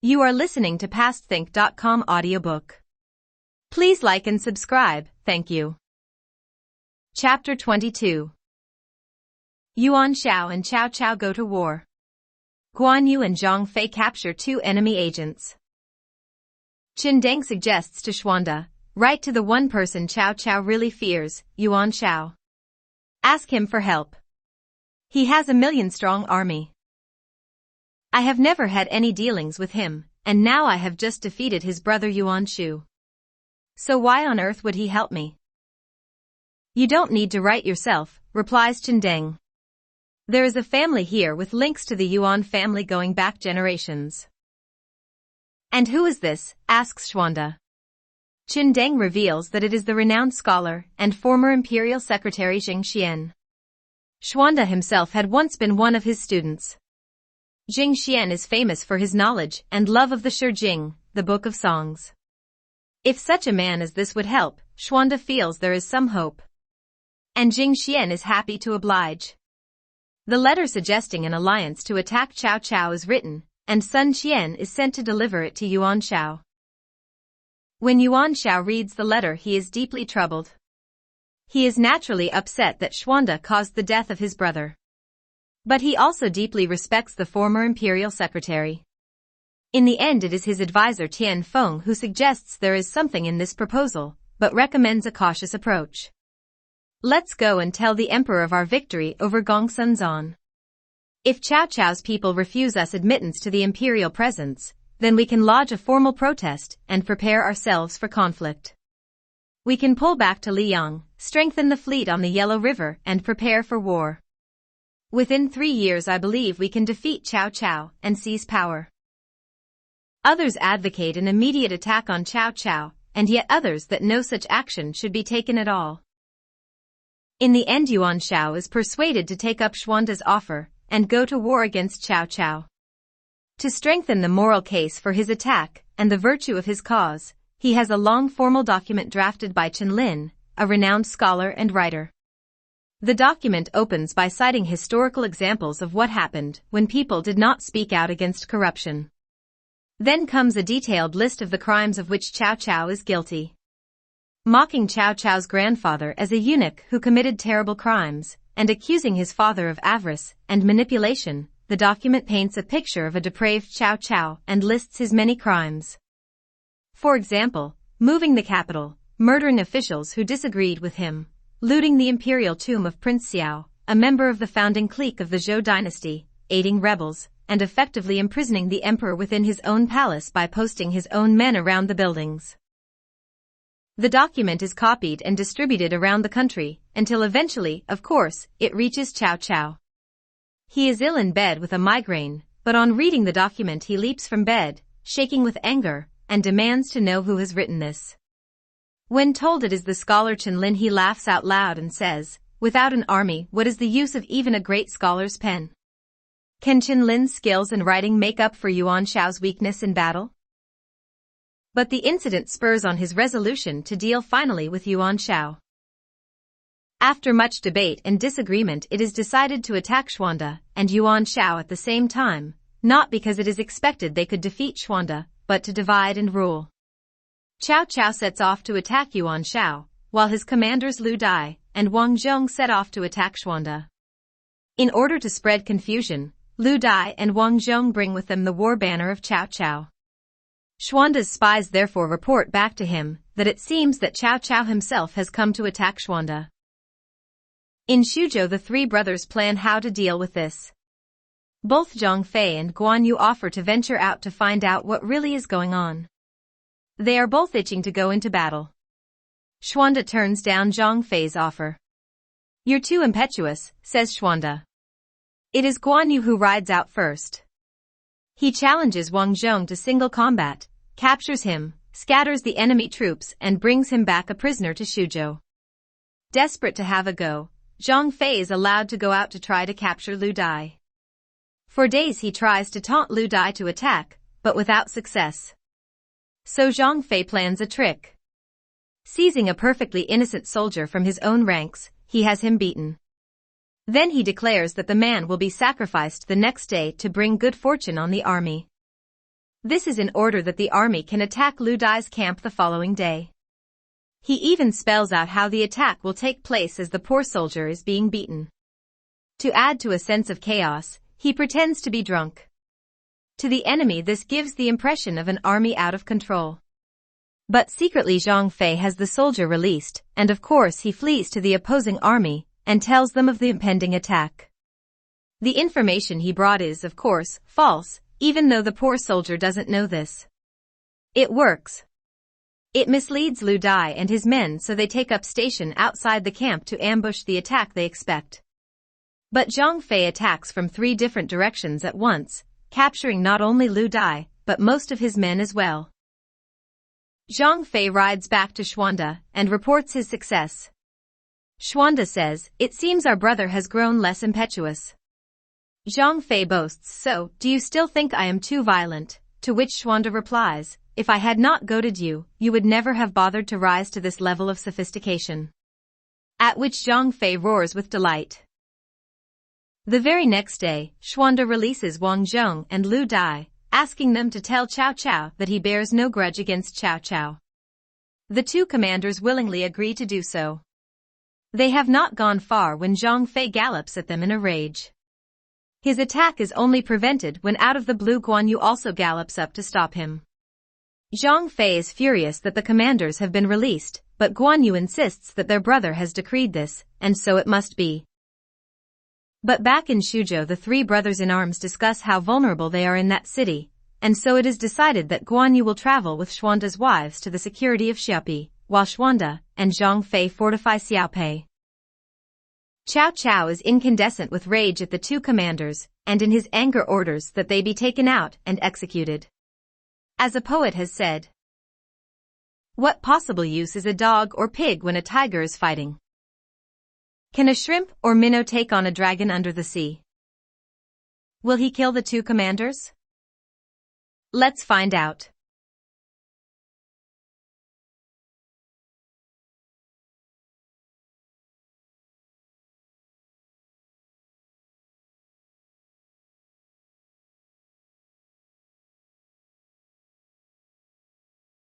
You are listening to PastThink.com audiobook. Please like and subscribe, thank you. Chapter 22. Yuan Shao and Cao Cao go to war. Guan Yu and Zhang Fei capture two enemy agents. Qin Deng suggests to Xuanda, write to the one person Cao Cao really fears, Yuan Shao. Ask him for help. He has a 1,000,000-strong army. I have never had any dealings with him, and now I have just defeated his brother Yuan Shu. So why on earth would he help me? You don't need to write yourself, replies Qin Deng. There is a family here with links to the Yuan family going back generations. And who is this? Asks Xuanda. Qin Deng reveals that it is the renowned scholar and former imperial secretary Jing Xian. Xuanda himself had once been one of his students. Jing Xian is famous for his knowledge and love of the Shi Jing, the Book of Songs. If such a man as this would help, Xuanda feels there is some hope. And Jing Xian is happy to oblige. The letter suggesting an alliance to attack Cao Cao is written, and Sun Qian is sent to deliver it to Yuan Shao. When Yuan Shao reads the letter, he is deeply troubled. He is naturally upset that Xuanda caused the death of his brother. But he also deeply respects the former imperial secretary. In the end, it is his advisor Tian Feng who suggests there is something in this proposal, but recommends a cautious approach. Let's go and tell the emperor of our victory over Gongsun. If Cao Cao's people refuse us admittance to the imperial presence, then we can lodge a formal protest and prepare ourselves for conflict. We can pull back to Liang, strengthen the fleet on the Yellow River and prepare for war. Within 3 years I believe we can defeat Cao Cao and seize power. Others advocate an immediate attack on Cao Cao, and yet others that no such action should be taken at all. In the end, Yuan Shao is persuaded to take up Xuanda's offer and go to war against Cao Cao. To strengthen the moral case for his attack and the virtue of his cause, he has a long formal document drafted by Chen Lin, a renowned scholar and writer. The document opens by citing historical examples of what happened when people did not speak out against corruption. Then comes a detailed list of the crimes of which Cao Cao is guilty. Mocking Cao Cao's grandfather as a eunuch who committed terrible crimes, and accusing his father of avarice and manipulation, the document paints a picture of a depraved Cao Cao and lists his many crimes. For example, moving the capital, murdering officials who disagreed with him, looting the imperial tomb of Prince Xiao, a member of the founding clique of the Zhou dynasty, aiding rebels, and effectively imprisoning the emperor within his own palace by posting his own men around the buildings. The document is copied and distributed around the country, until eventually, of course, it reaches Cao Cao. He is ill in bed with a migraine, but on reading the document he leaps from bed, shaking with anger, and demands to know who has written this. When told it is the scholar Chen Lin, he laughs out loud and says, "Without an army, what is the use of even a great scholar's pen? Can Chen Lin's skills in writing make up for Yuan Shao's weakness in battle?" But the incident spurs on his resolution to deal finally with Yuan Shao. After much debate and disagreement, it is decided to attack Xuanda and Yuan Shao at the same time, not because it is expected they could defeat Xuanda, but to divide and rule. Cao Cao sets off to attack Yuan Shao, while his commanders Lu Dai and Guanzhong set off to attack Xuanda. In order to spread confusion, Lu Dai and Guanzhong bring with them the war banner of Cao Cao. Xuanda's spies therefore report back to him that it seems that Cao Cao himself has come to attack Xuanda. In Xuzhou, the three brothers plan how to deal with this. Both Zhang Fei and Guan Yu offer to venture out to find out what really is going on. They are both itching to go into battle. Xuanda turns down Zhang Fei's offer. "You're too impetuous," says Xuanda. It is Guan Yu who rides out first. He challenges Guanzhong to single combat, captures him, scatters the enemy troops and brings him back a prisoner to Xuzhou. Desperate to have a go, Zhang Fei is allowed to go out to try to capture Lu Dai. For days he tries to taunt Lu Dai to attack, but without success. So Zhang Fei plans a trick. Seizing a perfectly innocent soldier from his own ranks, he has him beaten. Then he declares that the man will be sacrificed the next day to bring good fortune on the army. This is in order that the army can attack Lu Dai's camp the following day. He even spells out how the attack will take place as the poor soldier is being beaten. To add to a sense of chaos, he pretends to be drunk. To the enemy this gives the impression of an army out of control. But secretly Zhang Fei has the soldier released, and of course he flees to the opposing army, and tells them of the impending attack. The information he brought is, of course, false, even though the poor soldier doesn't know this. It works. It misleads Lu Dai and his men, so they take up station outside the camp to ambush the attack they expect. But Zhang Fei attacks from 3 different directions at once, capturing not only Lu Dai, but most of his men as well. Zhang Fei rides back to Xuanda and reports his success. Xuanda says, "It seems our brother has grown less impetuous." Zhang Fei boasts, "So, do you still think I am too violent?" To which Xuanda replies, "If I had not goaded you, you would never have bothered to rise to this level of sophistication." At which Zhang Fei roars with delight. The very next day, Xuanda releases Guanzhong and Lu Dai, asking them to tell Cao Cao that he bears no grudge against Cao Cao. The 2 commanders willingly agree to do so. They have not gone far when Zhang Fei gallops at them in a rage. His attack is only prevented when out of the blue Guan Yu also gallops up to stop him. Zhang Fei is furious that the commanders have been released, but Guan Yu insists that their brother has decreed this, and so it must be. But back in Shuzhou the 3 brothers in arms discuss how vulnerable they are in that city, and so it is decided that Guan Yu will travel with Xuanda's wives to the security of Xiaopi, while Xuanda and Zhang Fei fortify Xiaopei. Cao Cao is incandescent with rage at the 2 commanders, and in his anger orders that they be taken out and executed. As a poet has said, "What possible use is a dog or pig when a tiger is fighting? Can a shrimp or minnow take on a dragon under the sea?" Will he kill the 2 commanders? Let's find out.